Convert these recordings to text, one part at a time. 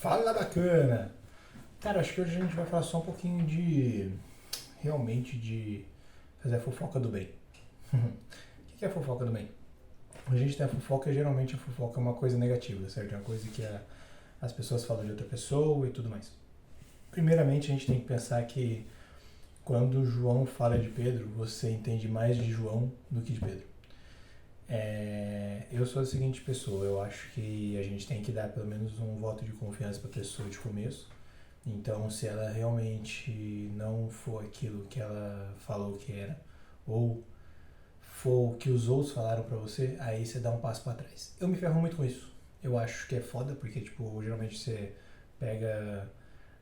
Fala bacana! Cara, acho que hoje a gente vai falar só um pouquinho realmente de fazer a fofoca do bem. O que é a fofoca do bem? A gente tem a fofoca e geralmente a fofoca é uma coisa negativa, certo? É uma coisa que as pessoas falam de outra pessoa e tudo mais. Primeiramente, a gente tem que pensar que quando João fala de Pedro, você entende mais de João do que de Pedro. Eu sou a seguinte pessoa, eu acho que a gente tem que dar pelo menos um voto de confiança para a pessoa de começo. Então, se ela realmente não for aquilo que ela falou que era, ou for o que os outros falaram pra você, aí você dá um passo pra trás. Eu me ferro muito com isso. Eu acho que é foda, porque, tipo, geralmente você pega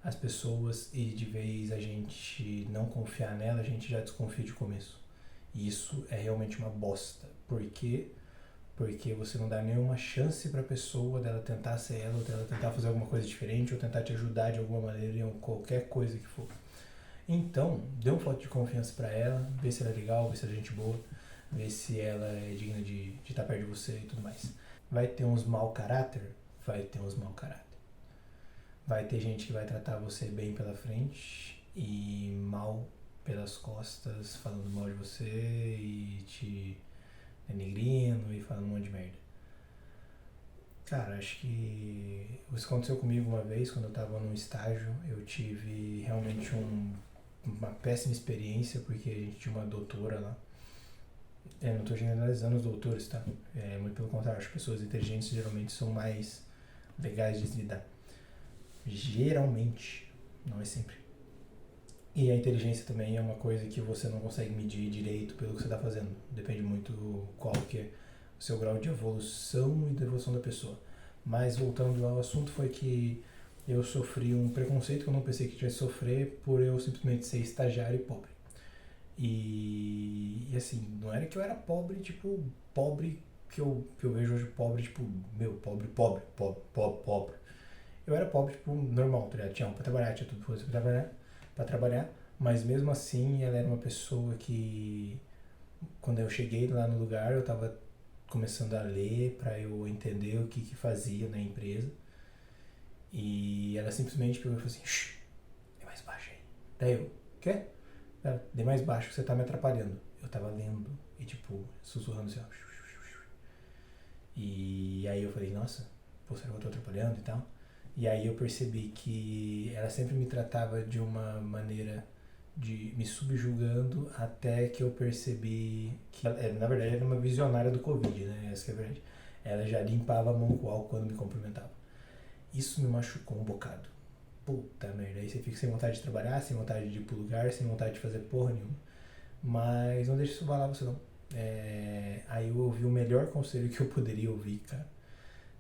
as pessoas e de vez a gente não confiar nela, a gente já desconfia de começo. E isso é realmente uma bosta. Por quê? Porque você não dá nenhuma chance pra pessoa dela tentar ser ela, ou dela tentar fazer alguma coisa diferente, ou tentar te ajudar de alguma maneira em qualquer coisa que for. Então, dê um voto de confiança pra ela, vê se ela é legal, vê se ela é gente boa, vê se ela é digna de estar perto de você e tudo mais. Vai ter uns mau caráter? Vai ter uns mau caráter. Vai ter gente que vai tratar você bem pela frente e mal pelas costas, falando mal de você e te denegrindo e falando um monte de merda. Cara, acho que isso aconteceu comigo uma vez, quando eu tava num estágio, eu tive realmente uma péssima experiência, porque a gente tinha uma doutora lá. Não estou generalizando os doutores, tá? Muito pelo contrário, as pessoas inteligentes geralmente são mais legais de lidar. Geralmente, não é sempre. E a inteligência também é uma coisa que você não consegue medir direito pelo que você está fazendo. Depende muito qual que é o seu grau de evolução e de evolução da pessoa. Mas voltando ao assunto, foi que eu sofri um preconceito que eu não pensei que ia sofrer por eu simplesmente ser estagiário e pobre. E assim, não era que eu era pobre, tipo, pobre que eu vejo hoje pobre, tipo, meu, pobre. Eu era pobre, tipo, normal, tá ligado? Tinha um pra trabalhar, tinha tudo pra trabalhar, mas mesmo assim ela era uma pessoa que, quando eu cheguei lá no lugar, eu tava começando a ler pra eu entender o que fazia na empresa. E ela simplesmente pegou e falou assim: shh, é mais baixo aí. Daí eu, quê? Dê mais baixo que você tá me atrapalhando. Eu tava lendo e tipo, sussurrando assim, ó. E aí eu falei, nossa, pô, será que eu tô atrapalhando e tal? E aí eu percebi que ela sempre me tratava de uma maneira de me subjugando, até que eu percebi que ela, na verdade, era uma visionária do Covid, né? Essa que é a verdade. Ela já limpava a mão com álcool quando me cumprimentava. Isso me machucou um bocado. Puta merda, aí você fica sem vontade de trabalhar, sem vontade de ir pro lugar, sem vontade de fazer porra nenhuma. Mas não deixa isso abalar você não. Aí eu ouvi o melhor conselho que eu poderia ouvir, cara.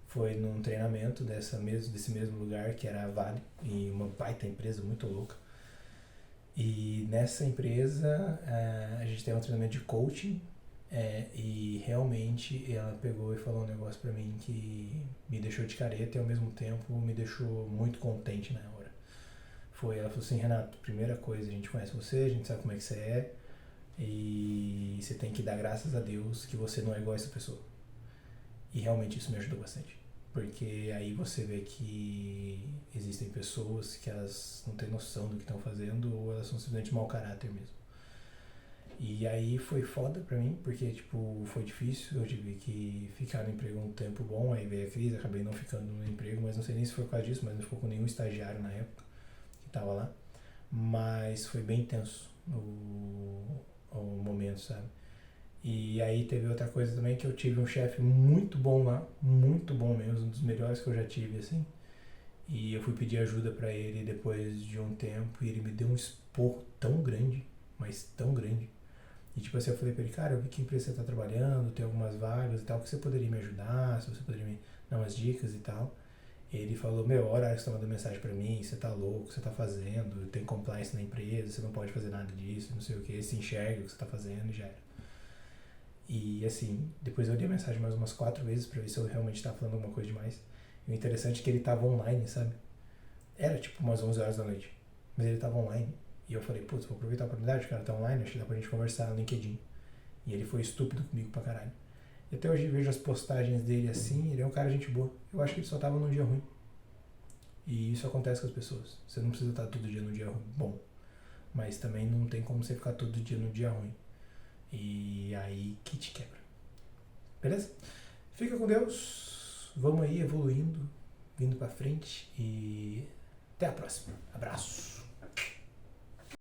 Foi num treinamento desse mesmo lugar, que era a Vale, e uma baita empresa muito louca. E nessa empresa a gente tem um treinamento de coaching, e realmente ela pegou e falou um negócio pra mim que me deixou de careta e ao mesmo tempo me deixou muito contente na hora. Ela falou assim: Renato, primeira coisa, a gente conhece você, a gente sabe como é que você é, e você tem que dar graças a Deus que você não é igual a essa pessoa. E realmente isso me ajudou bastante. Porque aí você vê que existem pessoas que elas não têm noção do que estão fazendo, ou elas são simplesmente mau caráter mesmo. E aí foi foda pra mim, porque tipo, foi difícil, eu tive que ficar no emprego um tempo bom, aí veio a crise, acabei não ficando no emprego, mas não sei nem se foi por causa disso, mas não ficou com nenhum estagiário na época que tava lá. Mas foi bem tenso o momento, sabe? E aí teve outra coisa também, que eu tive um chefe muito bom lá, muito bom mesmo, um dos melhores que eu já tive, assim. E eu fui pedir ajuda pra ele depois de um tempo, e ele me deu um esporro tão grande, mas tão grande. E tipo assim, eu falei pra ele: cara, eu vi que empresa você tá trabalhando, tem algumas vagas e tal, que você poderia me ajudar, se você poderia me dar umas dicas e tal. Ele falou: meu, olha que você tá mandando mensagem pra mim, você tá louco, o que você tá fazendo, tem compliance na empresa, você não pode fazer nada disso, não sei o que, se enxerga o que você tá fazendo e já era. E assim, depois eu dei a mensagem mais umas 4 vezes pra ver se eu realmente tava falando alguma coisa demais. E o interessante é que ele tava online, sabe? Era tipo umas 11 horas da noite, mas ele tava online. E eu falei: putz, vou aproveitar a oportunidade, o cara tá online, acho que dá pra gente conversar no LinkedIn. E ele foi estúpido comigo pra caralho. E até hoje vejo as postagens dele assim, ele é um cara gente boa. Eu acho que ele só tava num dia ruim. E isso acontece com as pessoas. Você não precisa estar todo dia no dia bom, mas também não tem como você ficar todo dia no dia ruim. E aí que te quebra. Beleza? Fica com Deus. Vamos aí evoluindo, vindo pra frente e até a próxima. Abraço.